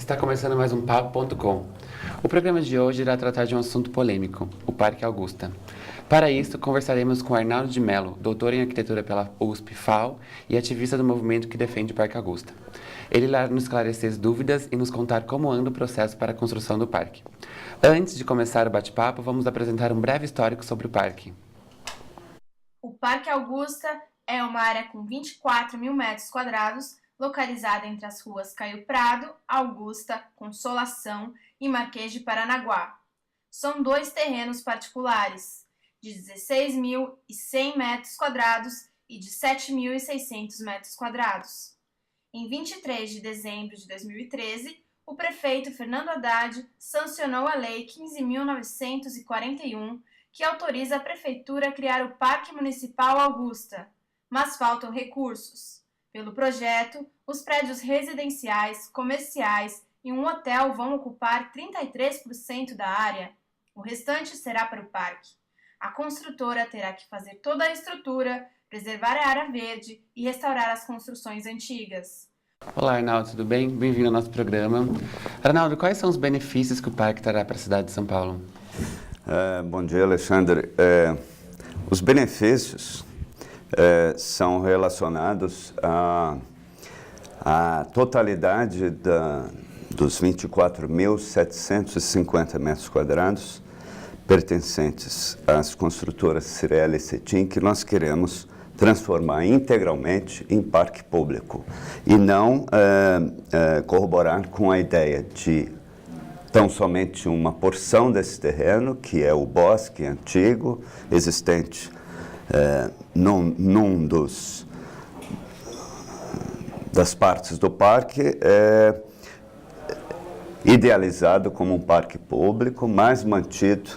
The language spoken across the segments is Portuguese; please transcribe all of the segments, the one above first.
Está começando mais um Papo.com. O programa de hoje irá tratar de um assunto polêmico, o Parque Augusta. Para isso, conversaremos com Arnaldo de Mello, doutor em arquitetura pela USP-FAO e ativista do movimento que defende o Parque Augusta. Ele irá nos esclarecer as dúvidas e nos contar como anda o processo para a construção do parque. Antes de começar o bate-papo, vamos apresentar um breve histórico sobre o parque. O Parque Augusta é uma área com 24 mil metros quadrados, localizada entre as ruas Caio Prado, Augusta, Consolação e Marquês de Paranaguá. São dois terrenos particulares, de 16.100 metros quadrados e de 7.600 metros quadrados. Em 23 de dezembro de 2013, o prefeito Fernando Haddad sancionou a Lei 15.941, que autoriza a Prefeitura a criar o Parque Municipal Augusta, mas faltam recursos. Pelo projeto, os prédios residenciais, comerciais e um hotel vão ocupar 33% da área. O restante será para o parque. A construtora terá que fazer toda a estrutura, preservar a área verde e restaurar as construções antigas. Olá, Arnaldo, tudo bem? Bem-vindo ao nosso programa. Arnaldo, quais são os benefícios que o parque trará para a cidade de São Paulo? Bom dia, Alexandre. Os benefícios são relacionados à totalidade dos 24.750 metros quadrados pertencentes às construtoras Cirela e Cetim, que nós queremos transformar integralmente em parque público e não corroborar com a ideia de tão somente uma porção desse terreno, que é o bosque antigo, existente num das partes do parque, idealizado como um parque público, mas mantido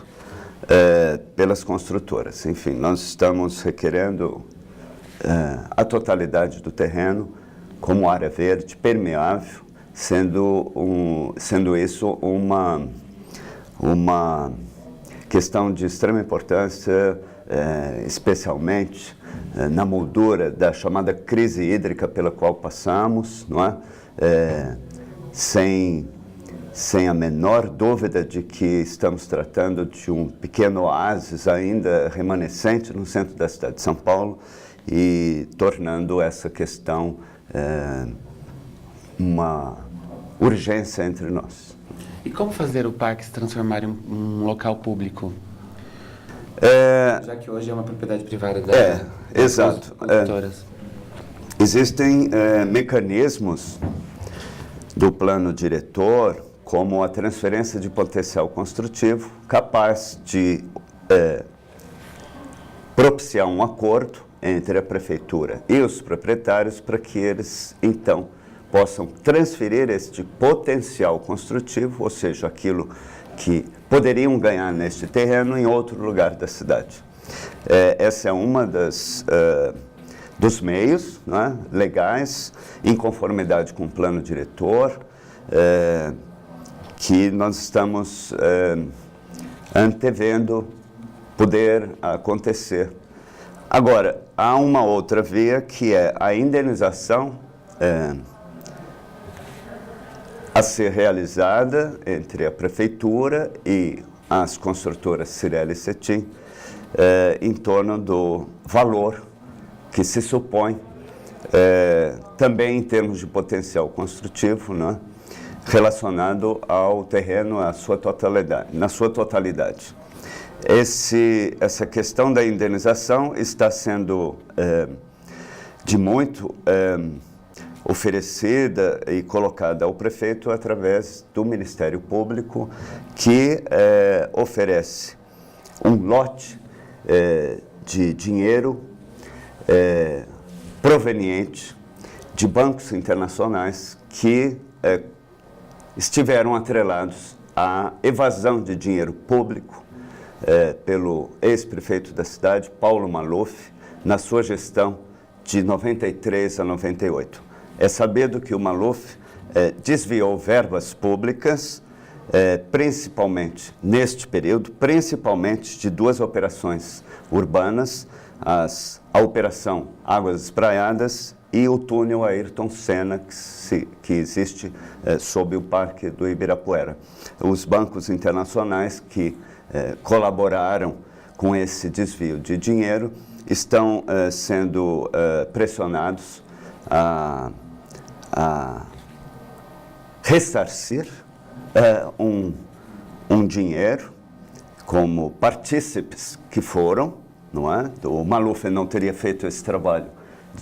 pelas construtoras. Enfim, nós estamos requerendo a totalidade do terreno como área verde, permeável, sendo isso uma questão de extrema importância, especialmente na moldura da chamada crise hídrica pela qual passamos, não é? Sem a menor dúvida de que estamos tratando de um pequeno oásis ainda remanescente no centro da cidade de São Paulo e tornando essa questão uma urgência entre nós. E como fazer o parque se transformar em um local público? Já que hoje é uma propriedade privada das exato. construtoras. Existem mecanismos do plano diretor, como a transferência de potencial construtivo, capaz de propiciar um acordo entre a prefeitura e os proprietários para que eles, então, possam transferir este potencial construtivo, ou seja, aquilo que poderiam ganhar neste terreno em outro lugar da cidade. Essa é uma dos meios, né, legais, em conformidade com o plano diretor, que nós estamos antevendo poder acontecer. Agora, há uma outra via que é a indenização a ser realizada entre a prefeitura e as construtoras Cirela e Cetim em torno do valor que se supõe, também em termos de potencial construtivo, né, relacionado ao terreno na sua totalidade. Essa questão da indenização está sendo de muito oferecida e colocada ao prefeito através do Ministério Público, que oferece um lote de dinheiro proveniente de bancos internacionais que estiveram atrelados à evasão de dinheiro público pelo ex-prefeito da cidade, Paulo Maluf, na sua gestão de 93 a 98. É sabido que o Maluf desviou verbas públicas, principalmente neste período, principalmente de duas operações urbanas, a Operação Águas Espraiadas e o túnel Ayrton Senna, que existe sob o Parque do Ibirapuera. Os bancos internacionais que colaboraram com esse desvio de dinheiro estão sendo pressionados a ressarcir um dinheiro como partícipes que foram, não é? O Maluf não teria feito esse trabalho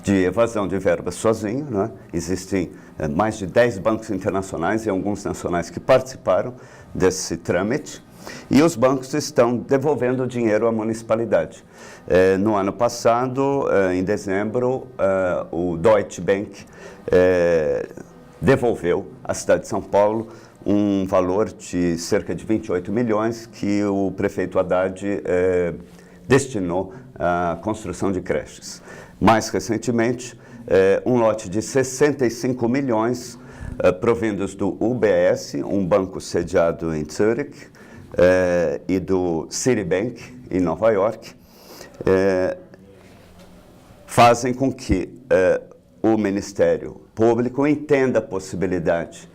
de evasão de verbas sozinho, não é? Existem mais de 10 bancos internacionais e alguns nacionais que participaram desse trâmite, e os bancos estão devolvendo o dinheiro à municipalidade. No ano passado, em dezembro, o Deutsche Bank devolveu à cidade de São Paulo um valor de cerca de 28 milhões que o prefeito Haddad destinou à construção de creches. Mais recentemente, um lote de 65 milhões provindos do UBS, um banco sediado em Zurich, e do Citibank, em Nova York, fazem com que o Ministério Público entenda a possibilidade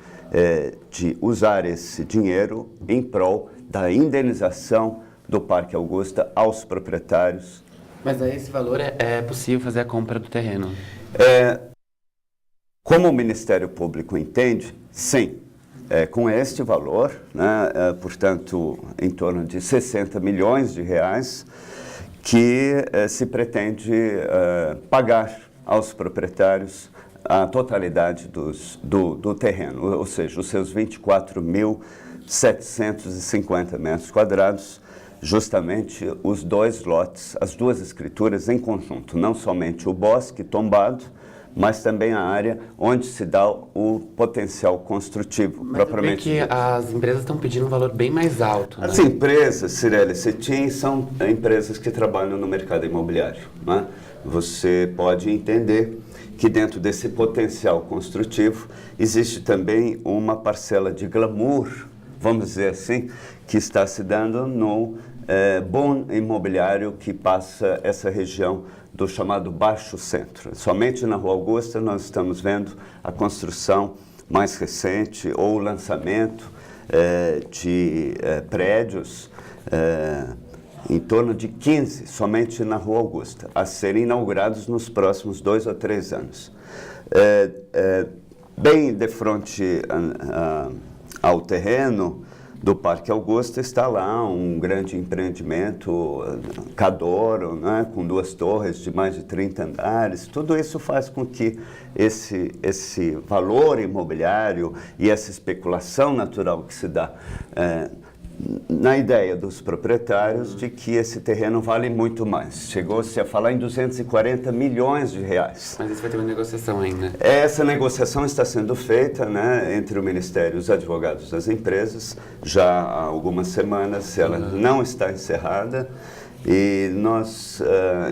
de usar esse dinheiro em prol da indenização do Parque Augusta aos proprietários. Mas aí esse valor é possível fazer a compra do terreno? Como o Ministério Público entende, sim. Com este valor, né, portanto, em torno de 60 milhões de reais, que se pretende pagar aos proprietários a totalidade do terreno, ou seja, os seus 24.750 metros quadrados, justamente os dois lotes, as duas escrituras em conjunto, não somente o bosque tombado, mas também a área onde se dá o potencial construtivo, mas propriamente que dito. As empresas estão pedindo um valor bem mais alto. As empresas, Cirele Cetim, são empresas que trabalham no mercado imobiliário, né? Você pode entender que dentro desse potencial construtivo existe também uma parcela de glamour, vamos dizer assim, que está se dando no bom imobiliário que passa essa região do chamado Baixo Centro. Somente na Rua Augusta nós estamos vendo a construção mais recente ou o lançamento de prédios em torno de 15, somente na Rua Augusta, a serem inaugurados nos próximos 2 ou 3 anos. Bem de frente ao terreno do Parque Augusta está lá um grande empreendimento, Cadoro, né, com 2 torres de mais de 30 andares. Tudo isso faz com que esse valor imobiliário e essa especulação natural que se dá na ideia dos proprietários de que esse terreno vale muito mais. Chegou-se a falar em 240 milhões de reais. Mas isso vai ter uma negociação ainda. Essa negociação está sendo feita, né, entre o Ministério e os advogados das empresas já há algumas semanas. Ela não está encerrada e nós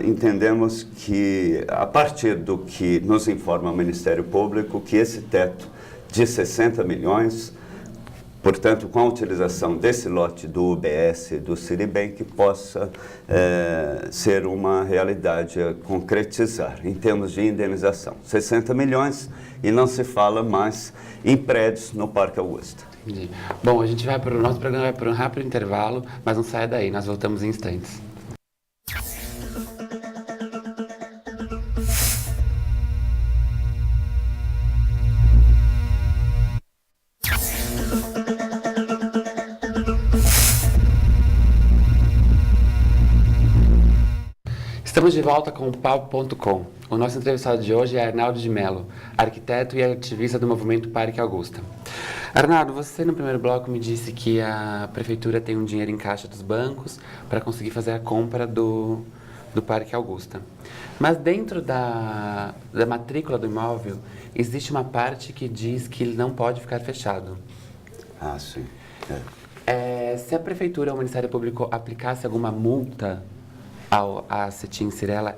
entendemos que, a partir do que nos informa o Ministério Público, que esse teto de 60 milhões, portanto, com a utilização desse lote do UBS e do Citibank, possa ser uma realidade a concretizar em termos de indenização. 60 milhões e não se fala mais em prédios no Parque Augusta. Entendi. Bom, a gente o nosso programa vai para um rápido intervalo, mas não saia daí, nós voltamos em instantes. Estamos de volta com o Papo.com. O nosso entrevistado de hoje é Arnaldo de Mello, arquiteto e ativista do movimento Parque Augusta. Arnaldo, você no primeiro bloco me disse que a prefeitura tem um dinheiro em caixa dos bancos para conseguir fazer a compra do Parque Augusta. Mas dentro da matrícula do imóvel, existe uma parte que diz que ele não pode ficar fechado. Ah, sim. Se a prefeitura ou o Ministério Público aplicasse alguma multa à Cetim Cirela,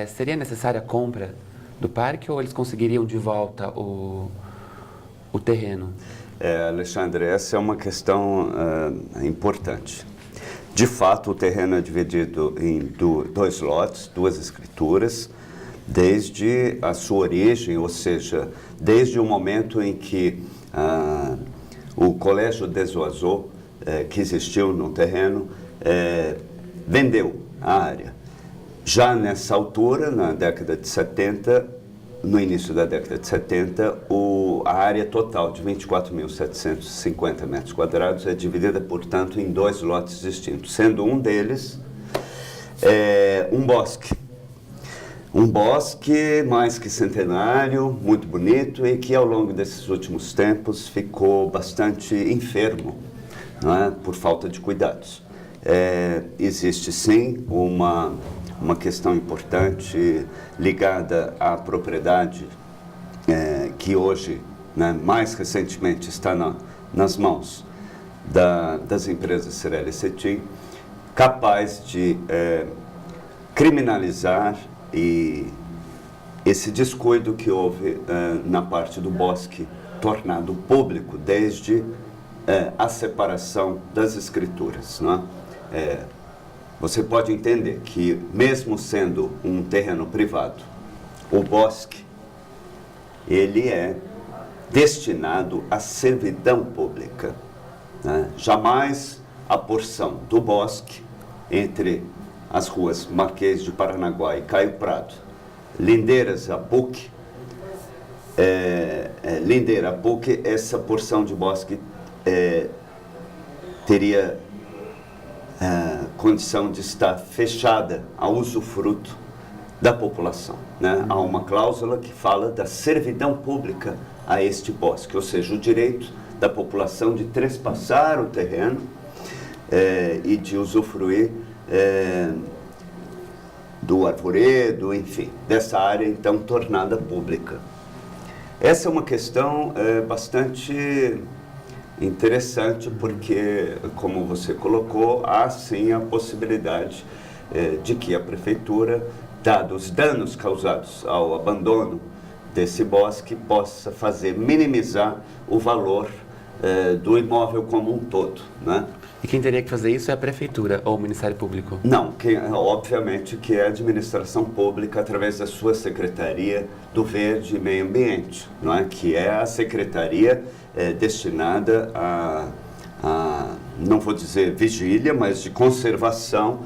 seria necessária a compra do parque ou eles conseguiriam de volta o terreno? Alexandre, essa é uma questão importante. De fato, o terreno é dividido em 2 lotes, 2 escrituras, desde a sua origem, ou seja, desde o momento em que o Colégio des Oiseaux, que existiu no terreno, vendeu a área. Já nessa altura, na década de 70, no início da década de 70, a área total de 24.750 metros quadrados é dividida, portanto, em 2 lotes distintos, sendo um deles um bosque. Um bosque mais que centenário, muito bonito, e que ao longo desses últimos tempos ficou bastante enfermo, não é? Por falta de cuidados. Existe sim uma questão importante ligada à propriedade que hoje, né, mais recentemente, está nas mãos das empresas Cirelli Cetim, capaz de criminalizar esse descuido que houve na parte do bosque, tornado público desde a separação das escrituras, não é? Você pode entender que, mesmo sendo um terreno privado, o bosque, ele é destinado à servidão pública, né? Jamais a porção do bosque entre as ruas Marquês de Paranaguá e Caio Prado, lindeiras a PUC, lindeira a PUC, essa porção de bosque teria condição de estar fechada a usufruto da população, né? Há uma cláusula que fala da servidão pública a este bosque, ou seja, o direito da população de trespassar o terreno e de usufruir do arvoredo, enfim, dessa área então tornada pública. Essa é uma questão bastante interessante porque, como você colocou, há sim a possibilidade de que a prefeitura, dados os danos causados ao abandono desse bosque, possa minimizar o valor do imóvel como um todo, né? E quem teria que fazer isso é a prefeitura ou o Ministério Público? Não, obviamente que é a administração pública através da sua Secretaria do Verde e Meio Ambiente, não é? Que é a secretaria destinada não vou dizer vigília, mas de conservação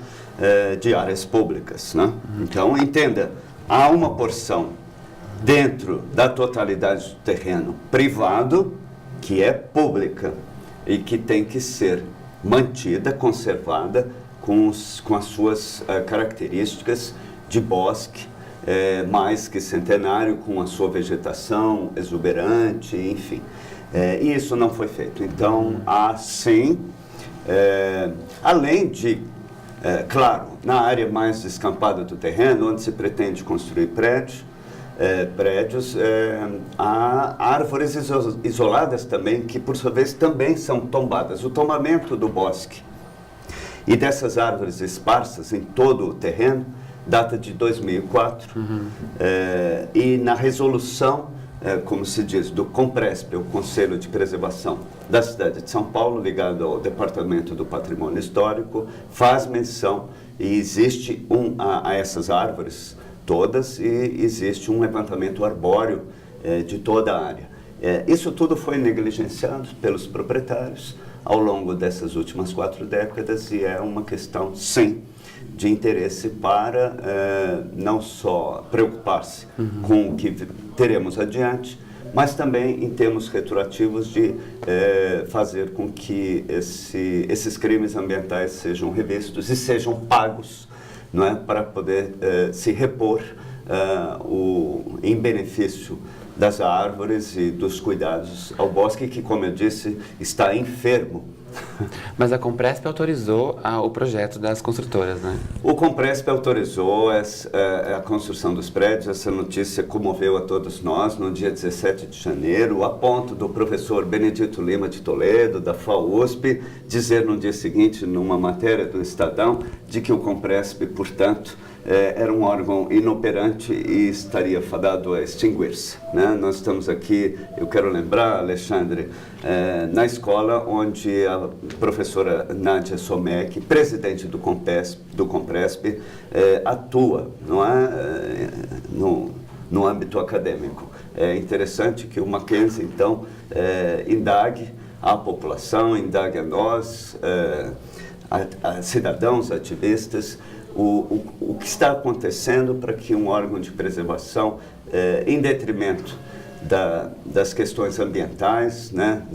de áreas públicas, né? Então, entenda, há uma porção dentro da totalidade do terreno privado que é pública e que tem que ser mantida, conservada com as suas características de bosque, mais que centenário, com a sua vegetação exuberante, enfim. E isso não foi feito. Então, há sim, além de, claro, na área mais descampada do terreno, onde se pretende construir prédios, há árvores isoladas também, que por sua vez também são tombadas. O tombamento do bosque e dessas árvores esparsas em todo o terreno data de 2004, e na resolução, como se diz, do COMPRESP, o Conselho de Preservação da cidade de São Paulo, ligado ao Departamento do Patrimônio Histórico, faz menção e existe a essas árvores todas, e existe um levantamento arbóreo de toda a área. Isso tudo foi negligenciado pelos proprietários ao longo dessas últimas 4 décadas e é uma questão, sim, de interesse para não só preocupar-se com o que teremos adiante, mas também em termos retroativos de fazer com que esses crimes ambientais sejam revistos e sejam pagos, não é, para poder se repor em benefício das árvores e dos cuidados ao bosque, que, como eu disse, está enfermo. Mas a Compresp autorizou o projeto das construtoras, né? O Compresp autorizou a construção dos prédios. Essa notícia comoveu a todos nós no dia 17 de janeiro, a ponto do professor Benedito Lima de Toledo, da FAUSP, dizer no dia seguinte, numa matéria do Estadão, de que o Compresp, portanto, era um órgão inoperante e estaria fadado a extinguir-se, né? Nós estamos aqui, eu quero lembrar, Alexandre, na escola onde a professora Nádia Somek, presidente do Compresp, atua, não é? No âmbito acadêmico. É interessante que o Mackenzie, então, indague a população, indague a nós, a cidadãos, ativistas, o que está acontecendo para que um órgão de preservação, em detrimento das questões ambientais, né,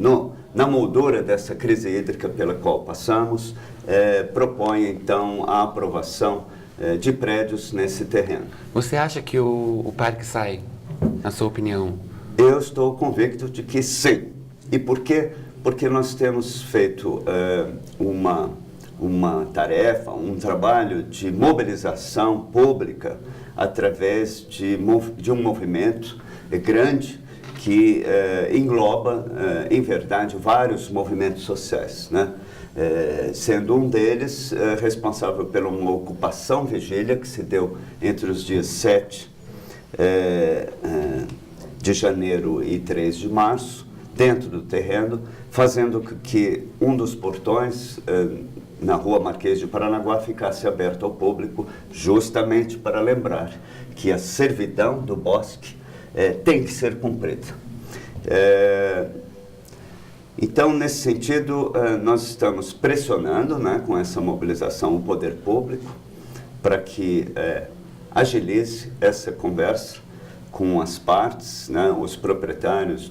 na moldura dessa crise hídrica pela qual passamos, proponha, então, a aprovação de prédios nesse terreno. Você acha que o parque sai, na sua opinião? Eu estou convicto de que sim. E por quê? Porque nós temos feito uma tarefa, um trabalho de mobilização pública através de um movimento grande que engloba, em verdade, vários movimentos sociais, né? Sendo um deles responsável por uma ocupação vigília que se deu entre os dias 7 de janeiro e 3 de março, dentro do terreno, fazendo que um dos portões na rua Marquês de Paranaguá ficasse aberto ao público, justamente para lembrar que a servidão do bosque tem que ser cumprida. Então, nesse sentido, nós estamos pressionando, né, com essa mobilização, o poder público para que agilize essa conversa com as partes, né, os proprietários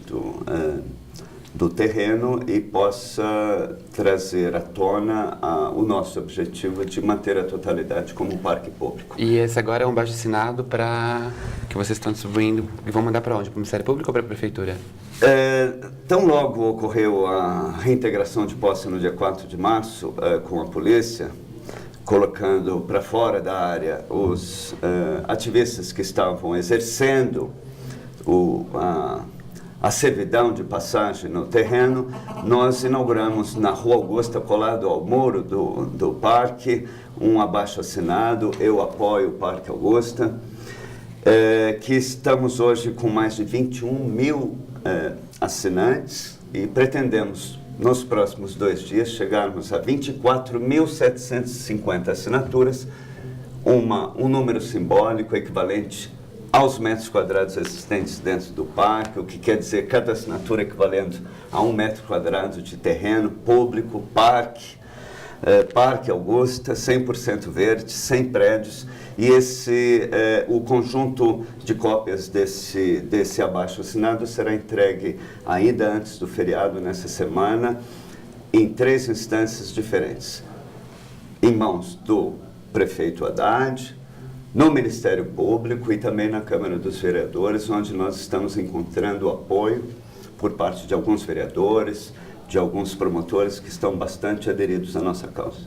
do terreno e possa trazer à tona o nosso objetivo de manter a totalidade como parque público. E esse agora é um abaixo-assinado para que vocês estão distribuindo e vão mandar para onde? Para o Ministério Público ou para a Prefeitura? Tão logo ocorreu a reintegração de posse no dia 4 de março com a polícia, colocando para fora da área os ativistas que estavam exercendo a servidão de passagem no terreno, nós inauguramos na Rua Augusta, colado ao muro do parque, um abaixo-assinado, Eu Apoio o Parque Augusta, que estamos hoje com mais de 21 mil assinantes e pretendemos, nos próximos 2 dias, chegarmos a 24.750 assinaturas, um número simbólico equivalente aos metros quadrados existentes dentro do parque, o que quer dizer cada assinatura equivalendo a 1 metro quadrado de terreno público, Parque Augusta, 100% verde, 100 prédios, e o conjunto de cópias desse abaixo-assinado será entregue ainda antes do feriado, nessa semana, em 3 instâncias diferentes, em mãos do prefeito Haddad, no Ministério Público e também na Câmara dos Vereadores, onde nós estamos encontrando apoio por parte de alguns vereadores, de alguns promotores que estão bastante aderidos à nossa causa.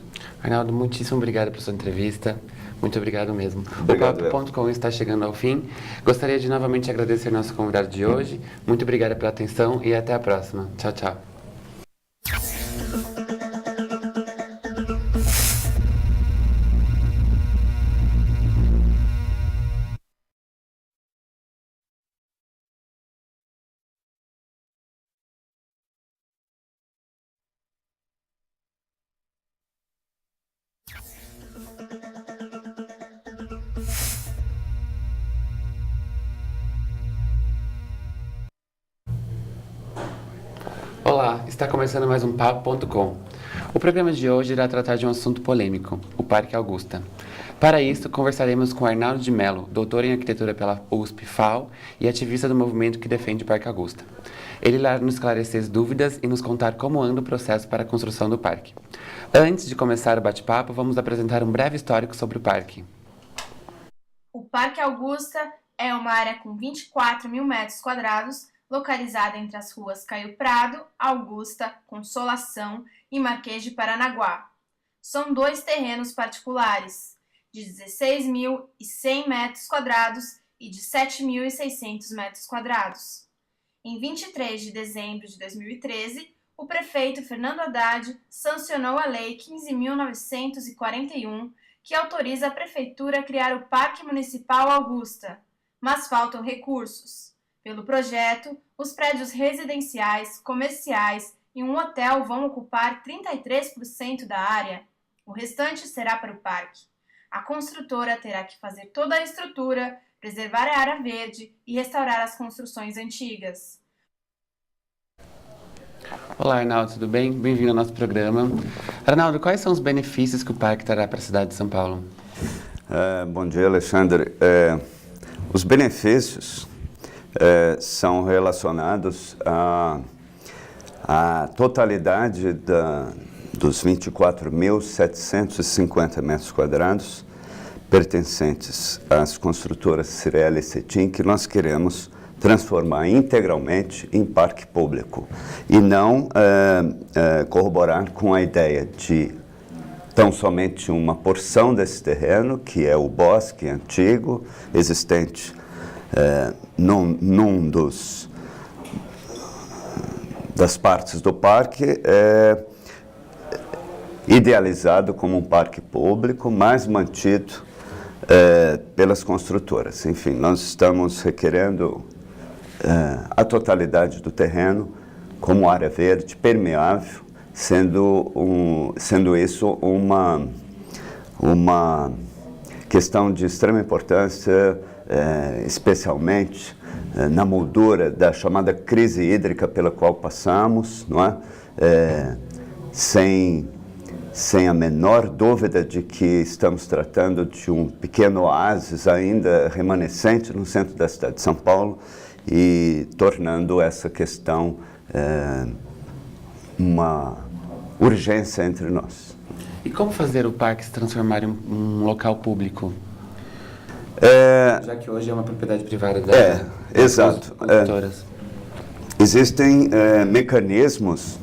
Arnaldo, muitíssimo obrigado pela sua entrevista. Muito obrigado mesmo. Obrigado, o Papo.com está chegando ao fim. Gostaria de novamente agradecer nosso convidado de hoje. Muito obrigado pela atenção e até a próxima. Tchau, tchau. Olá, está começando mais um Papo.com. O programa de hoje irá tratar de um assunto polêmico, o Parque Augusta. Para isso, conversaremos com Arnaldo de Mello, doutor em arquitetura pela USP-FAO e ativista do movimento que defende o Parque Augusta. Ele irá nos esclarecer as dúvidas e nos contar como anda o processo para a construção do parque. Antes de começar o bate-papo, vamos apresentar um breve histórico sobre o parque. O Parque Augusta é uma área com 24 mil metros quadrados, localizada entre as ruas Caio Prado, Augusta, Consolação e Marquês de Paranaguá. São 2 terrenos particulares, de 16.100 metros quadrados e de 7.600 metros quadrados. Em 23 de dezembro de 2013, o prefeito Fernando Haddad sancionou a Lei 15.941, que autoriza a Prefeitura a criar o Parque Municipal Augusta, mas faltam recursos. Pelo projeto, os prédios residenciais, comerciais e um hotel vão ocupar 33% da área. O restante será para o parque. A construtora terá que fazer toda a estrutura, preservar a área verde e restaurar as construções antigas. Olá, Arnaldo, tudo bem? Bem-vindo ao nosso programa. Arnaldo, quais são os benefícios que o parque trará para a cidade de São Paulo? Bom dia, Alexandre. Os benefícios são relacionados à totalidade dos 24.750 metros quadrados pertencentes às construtoras Cirela e Cetim, que nós queremos transformar integralmente em parque público e não corroborar com a ideia de tão somente uma porção desse terreno, que é o bosque antigo, existente num das partes do parque, idealizado como um parque público, mas mantido pelas construtoras. Enfim, nós estamos requerendo a totalidade do terreno como área verde, permeável, sendo isso uma questão de extrema importância, especialmente na moldura da chamada crise hídrica pela qual passamos, não é? Sem a menor dúvida de que estamos tratando de um pequeno oásis ainda remanescente no centro da cidade de São Paulo e tornando essa questão uma urgência entre nós. E como fazer o parque se transformar em um local público? Já que hoje é uma propriedade privada das exato. construtoras. Existem mecanismos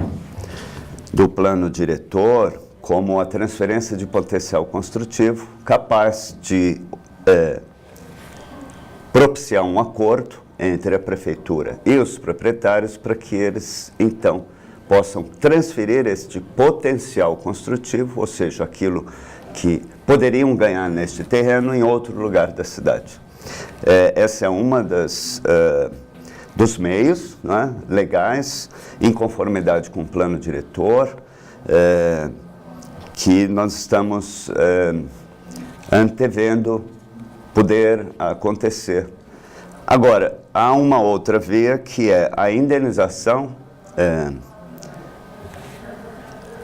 do plano diretor, como a transferência de potencial construtivo, capaz de propiciar um acordo entre a prefeitura e os proprietários para que eles, então, possam transferir este potencial construtivo, ou seja, aquilo que poderiam ganhar neste terreno em outro lugar da cidade. Essa é uma dos meios, né, legais, em conformidade com o plano diretor, que nós estamos antevendo poder acontecer. Agora, há uma outra via que é a indenização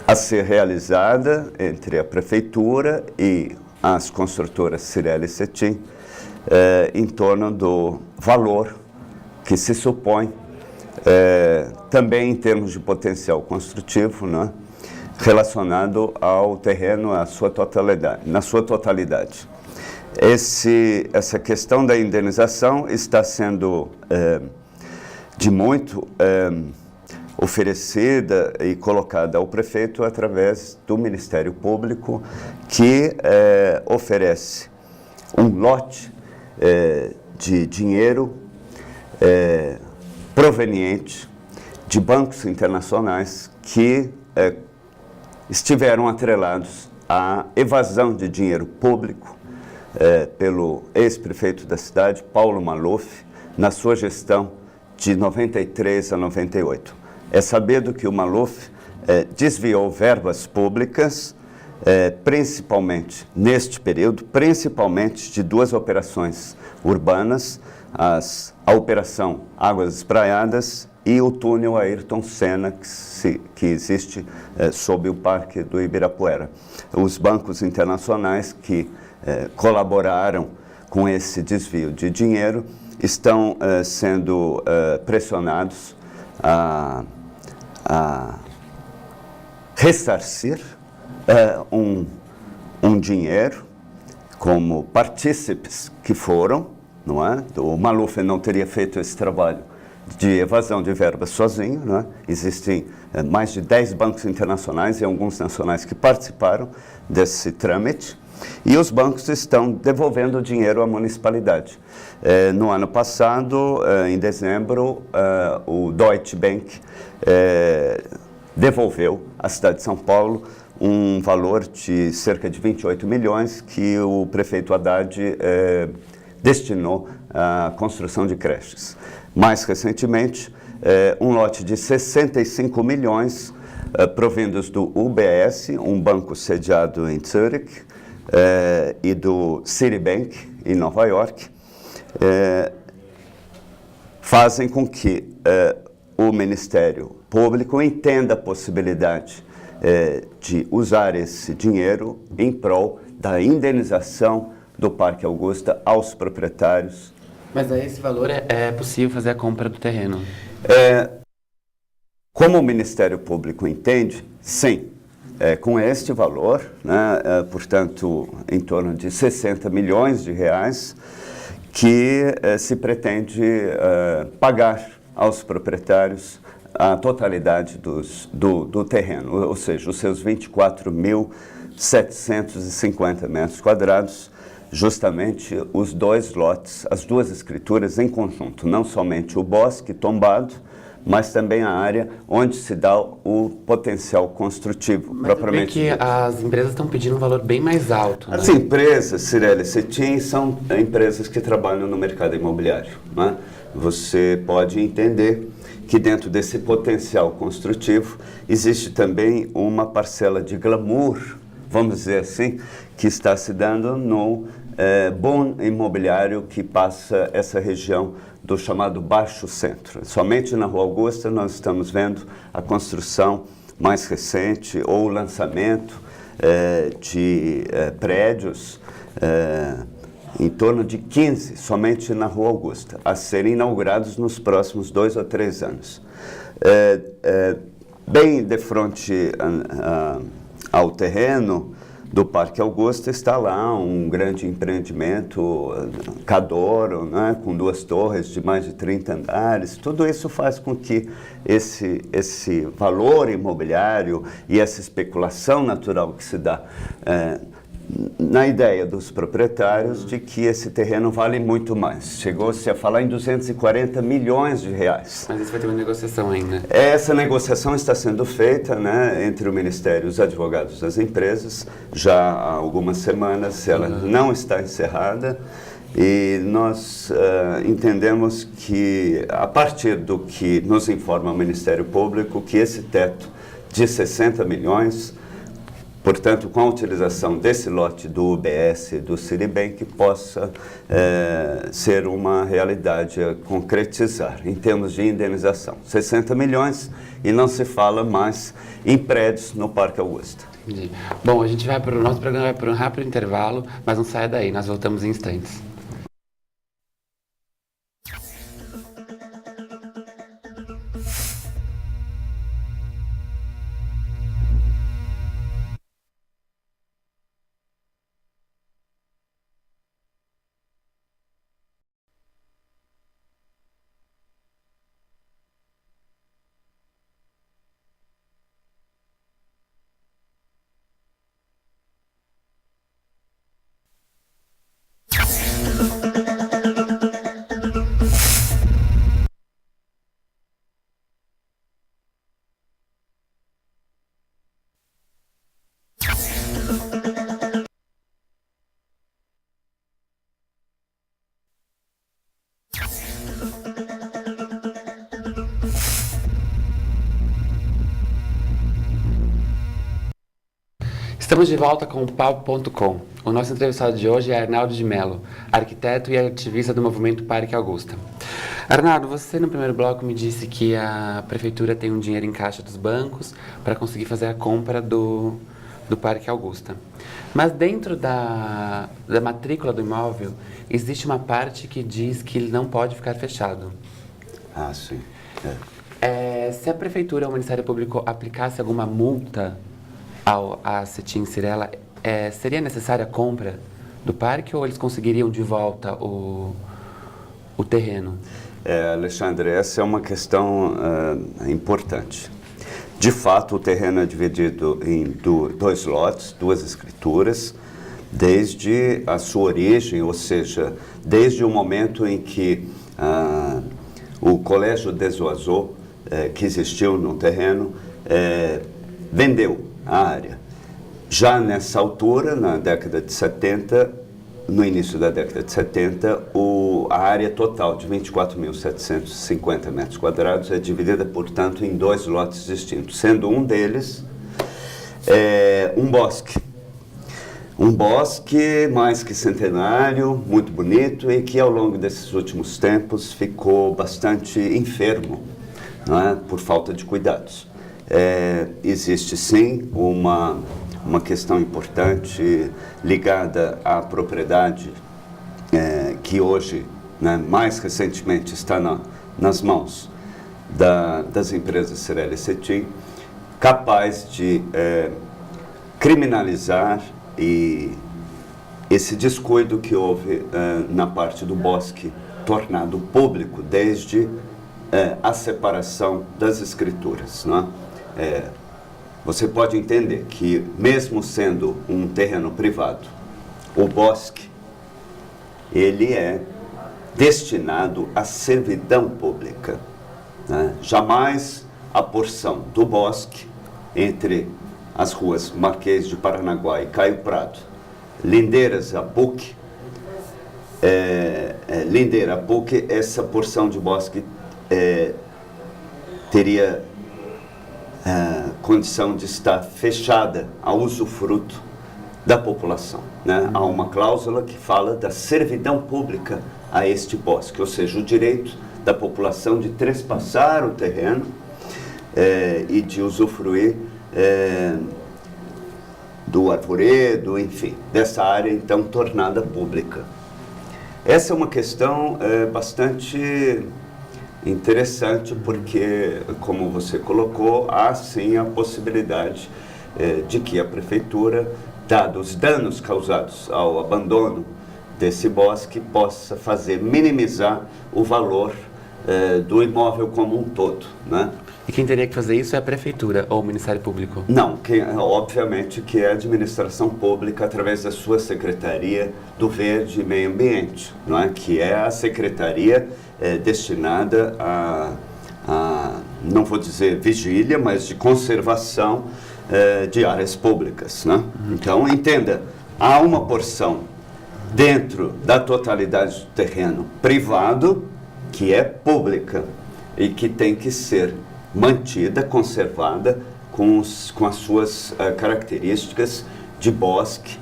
a ser realizada entre a prefeitura e as construtoras Cirela e Cetim em torno do valor que se supõe, também em termos de potencial construtivo, né, relacionado ao terreno na sua totalidade. Essa questão da indenização está sendo de muito oferecida e colocada ao prefeito através do Ministério Público, que oferece um lote de dinheiro proveniente de bancos internacionais que estiveram atrelados à evasão de dinheiro público pelo ex-prefeito da cidade, Paulo Maluf, na sua gestão de 93 a 98. É sabido que o Maluf desviou verbas públicas, principalmente neste período, principalmente de duas operações urbanas, a Operação Águas Espraiadas e o túnel Ayrton Senna, que existe sob o Parque do Ibirapuera. Os bancos internacionais que colaboraram com esse desvio de dinheiro estão sendo pressionados a ressarcir um dinheiro como partícipes que foram, não é? O Maluf não teria feito esse trabalho de evasão de verbas sozinho, não é? Existem mais de 10 bancos internacionais e alguns nacionais que participaram desse trâmite, e os bancos estão devolvendo o dinheiro à municipalidade. No ano passado, em dezembro, o Deutsche Bank devolveu à cidade de São Paulo um valor de cerca de 28 milhões que o prefeito Haddad destinou à construção de creches. Mais recentemente, um lote de 65 milhões provindos do UBS, um banco sediado em Zurich, e do Citibank, em Nova York, fazem com que o Ministério Público entenda a possibilidade de usar esse dinheiro em prol da indenização do Parque Augusta aos proprietários. Mas aí esse valor é possível fazer a compra do terreno? Como o Ministério Público entende, sim. Com este valor, né, portanto, em torno de 60 milhões de reais, que se pretende pagar aos proprietários a totalidade do terreno, ou seja, os seus 24.750 metros quadrados, justamente os dois lotes, as duas escrituras em conjunto, não somente o bosque tombado, mas também a área onde se dá o potencial construtivo, mas propriamente dito. Que as empresas estão pedindo um valor bem mais alto, né? As empresas, Cirele Cetim, são empresas que trabalham no mercado imobiliário, né? Você pode entender que dentro desse potencial construtivo existe também uma parcela de glamour, vamos dizer assim, que está se dando no bom imobiliário que passa essa região do chamado Baixo Centro. Somente na Rua Augusta nós estamos vendo a construção mais recente ou o lançamento de prédios em torno de 15, somente na Rua Augusta, a serem inaugurados nos próximos 2 ou 3 anos. Bem de frente ao terreno do Parque Augusta está lá um grande empreendimento, Cadoro, né, com 2 torres de mais de 30 andares. Tudo isso faz com que esse valor imobiliário e essa especulação natural que se dá na ideia dos proprietários de que esse terreno vale muito mais. Chegou-se a falar em 240 milhões de reais. Mas isso vai ter uma negociação ainda. Essa negociação está sendo feita, né, entre o Ministério e os advogados das empresas, já há algumas semanas. Ela não está encerrada e nós entendemos que, a partir do que nos informa o Ministério Público, que esse teto de 60 milhões, portanto, com a utilização desse lote do UBS e do Citibank, possa ser uma realidade a concretizar em termos de indenização. 60 milhões e não se fala mais em prédios no Parque Augusta. Entendi. Bom, a gente nosso programa vai para um rápido intervalo, mas não saia daí, nós voltamos em instantes. Estamos de volta com o Papo.com. O nosso entrevistado de hoje é Arnaldo de Mello, arquiteto e ativista do movimento Parque Augusta. Arnaldo, você no primeiro bloco me disse que a prefeitura tem um dinheiro em caixa dos bancos para conseguir fazer a compra do Parque Augusta. Mas dentro da matrícula do imóvel, existe uma parte que diz que ele não pode ficar fechado. Ah, sim. Se a prefeitura ou o Ministério Público aplicasse alguma multa à Cetim Cirela, seria necessária a compra do parque ou eles conseguiriam de volta o terreno? Alexandre, essa é uma questão importante. De fato, o terreno é dividido em 2 lotes, 2 escrituras, desde a sua origem, ou seja, desde o momento em que o Colégio Desoazô, que existiu no terreno, vendeu a área. Já nessa altura, na década de 70, no início da década de 70, a área total de 24.750 metros quadrados é dividida, portanto, em 2 lotes distintos, sendo um deles um bosque. Um bosque mais que centenário, muito bonito, e que ao longo desses últimos tempos ficou bastante enfermo, não é? Por falta de cuidados. Existe sim uma questão importante ligada à propriedade que hoje, né, mais recentemente, está nas mãos das empresas Cirela e Cetim, capaz de criminalizar esse descuido que houve na parte do bosque, tornado público desde a separação das escrituras, não é? Você pode entender que, mesmo sendo um terreno privado, o bosque, ele é destinado à servidão pública, né? Jamais a porção do bosque entre as ruas Marquês de Paranaguá e Caio Prado, lindeiras a PUC, lindeira a PUC, essa porção de bosque teria condição de estar fechada a usufruto da população, né? Há uma cláusula que fala da servidão pública a este bosque, ou seja, o direito da população de trespassar o terreno e de usufruir do arvoredo, enfim, dessa área então tornada pública. Essa é uma questão bastante interessante porque, como você colocou, há sim a possibilidade de que a prefeitura, dados os danos causados ao abandono desse bosque, possa minimizar o valor do imóvel como um todo, né? E quem teria que fazer isso é a prefeitura ou o Ministério Público? Não, obviamente que é a administração pública através da sua Secretaria do Verde e Meio Ambiente, não é? Que é a secretaria destinada não vou dizer vigília, mas de conservação de áreas públicas, né? Então, entenda, há uma porção dentro da totalidade do terreno privado que é pública e que tem que ser mantida, conservada com as suas características de bosque,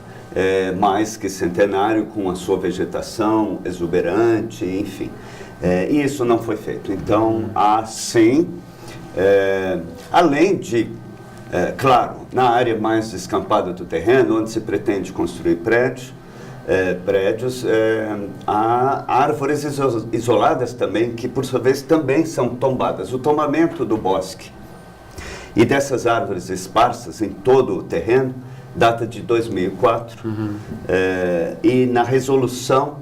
mais que centenário, com a sua vegetação exuberante, enfim. E isso não foi feito. Então, há sim, além de, claro, na área mais descampada do terreno, onde se pretende construir prédios, há árvores isoladas também, que por sua vez também são tombadas. O tombamento do bosque e dessas árvores esparsas em todo o terreno data de 2004, e na resolução,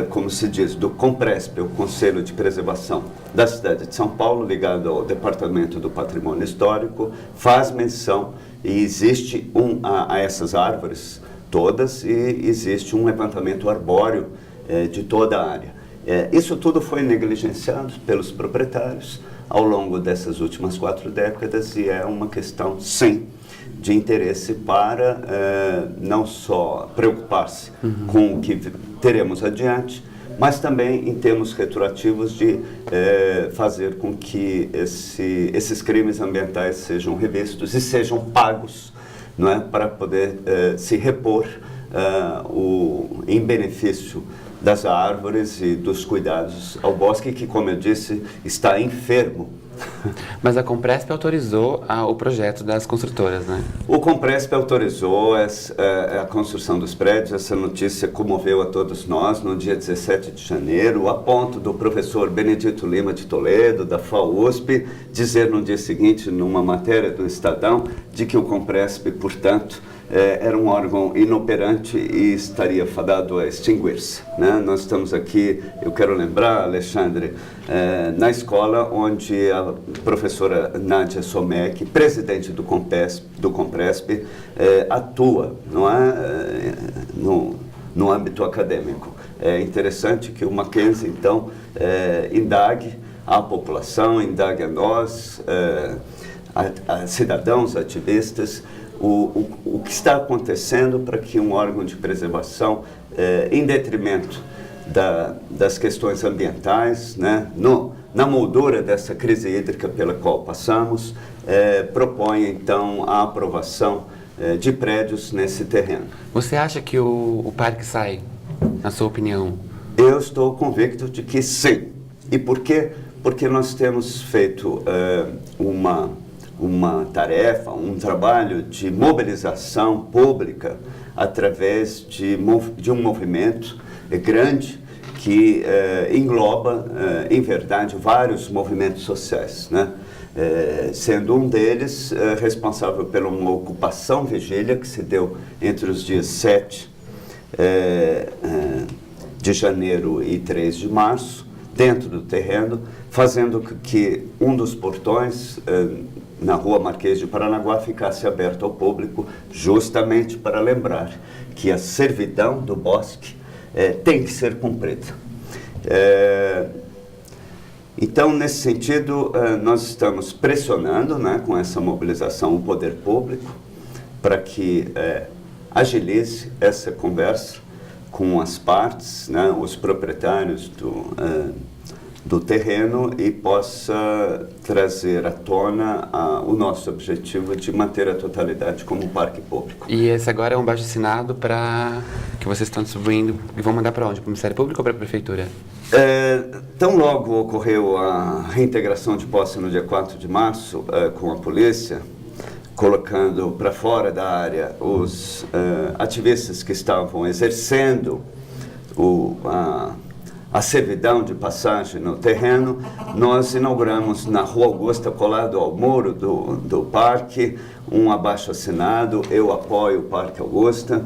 como se diz, do COMPRESP, o Conselho de Preservação da cidade de São Paulo, ligado ao Departamento do Patrimônio Histórico, faz menção e existe a essas árvores todas, e existe um levantamento arbóreo de toda a área. Isso tudo foi negligenciado pelos proprietários ao longo dessas últimas 4 décadas e é uma questão, sim, de interesse para não só preocupar-se com o que teremos adiante, mas também em termos retroativos de fazer com que esses crimes ambientais sejam revistos e sejam pagos, não é, para poder se repor em benefício das árvores e dos cuidados ao bosque, que, como eu disse, está enfermo. Mas a Compresp autorizou o projeto das construtoras, né? O Compresp autorizou a construção dos prédios. Essa notícia comoveu a todos nós no dia 17 de janeiro, a ponto do professor Benedito Lima de Toledo, da FAUSP, dizer no dia seguinte, numa matéria do Estadão, de que o Compresp, portanto, era um órgão inoperante e estaria fadado a extinguir-se, né? Nós estamos aqui, eu quero lembrar, Alexandre, na escola onde a professora Nádia Somek, presidente do Compresp, atua, não é? No âmbito acadêmico. É interessante que o Mackenzie, então, indague a população, indague a nós, a cidadãos, ativistas, o que está acontecendo para que um órgão de preservação, em detrimento das questões ambientais, né, na moldura dessa crise hídrica pela qual passamos, propõe então a aprovação de prédios nesse terreno. Você acha que o parque sai, na sua opinião? Eu estou convicto de que sim. E por quê? Porque nós temos feito uma tarefa, um trabalho de mobilização pública através de um movimento grande que engloba, em verdade, vários movimentos sociais, né? Sendo um deles responsável por uma ocupação vigília que se deu entre os dias 7 de janeiro e 3 de março, dentro do terreno, fazendo que um dos portões na rua Marquês de Paranaguá ficasse aberto ao público, justamente para lembrar que a servidão do bosque tem que ser cumprida. Então, nesse sentido, nós estamos pressionando, né, com essa mobilização, o poder público para que agilize essa conversa com as partes, né, os proprietários do terreno e possa trazer à tona o nosso objetivo de manter a totalidade como parque público. E esse agora é um abaixo-assinado para que vocês estão distribuindo e vão mandar para onde? Para o Ministério Público ou para a Prefeitura? Tão logo ocorreu a reintegração de posse no dia 4 de março com a polícia, colocando para fora da área os ativistas que estavam exercendo a servidão de passagem no terreno, nós inauguramos na Rua Augusta, colado ao muro do parque, um abaixo-assinado, Eu Apoio o Parque Augusta,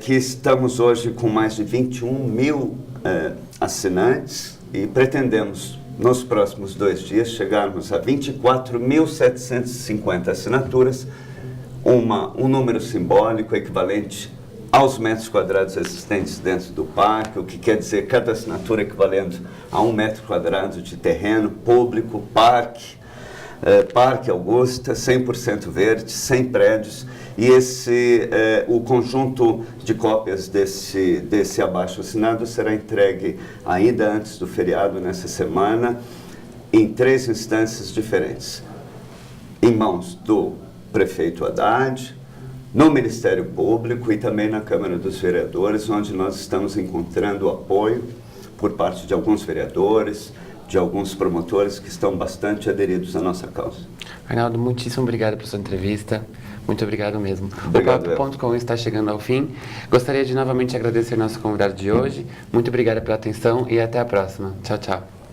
que estamos hoje com mais de 21 mil assinantes e pretendemos, nos próximos 2 dias, chegarmos a 24.750 assinaturas, um número simbólico equivalente aos metros quadrados existentes dentro do parque, o que quer dizer cada assinatura equivalendo a 1 metro quadrado de terreno público, Parque Augusta, 100% verde, 100 prédios, e o conjunto de cópias desse abaixo-assinado será entregue ainda antes do feriado, nessa semana, em 3 instâncias diferentes, em mãos do prefeito Haddad, no Ministério Público e também na Câmara dos Vereadores, onde nós estamos encontrando apoio por parte de alguns vereadores, de alguns promotores que estão bastante aderidos à nossa causa. Arnaldo, muitíssimo obrigado por sua entrevista. Muito obrigado mesmo. Obrigado, o Papo.com está chegando ao fim. Gostaria de novamente agradecer nosso convidado de hoje. Muito obrigado pela atenção e até a próxima. Tchau, tchau.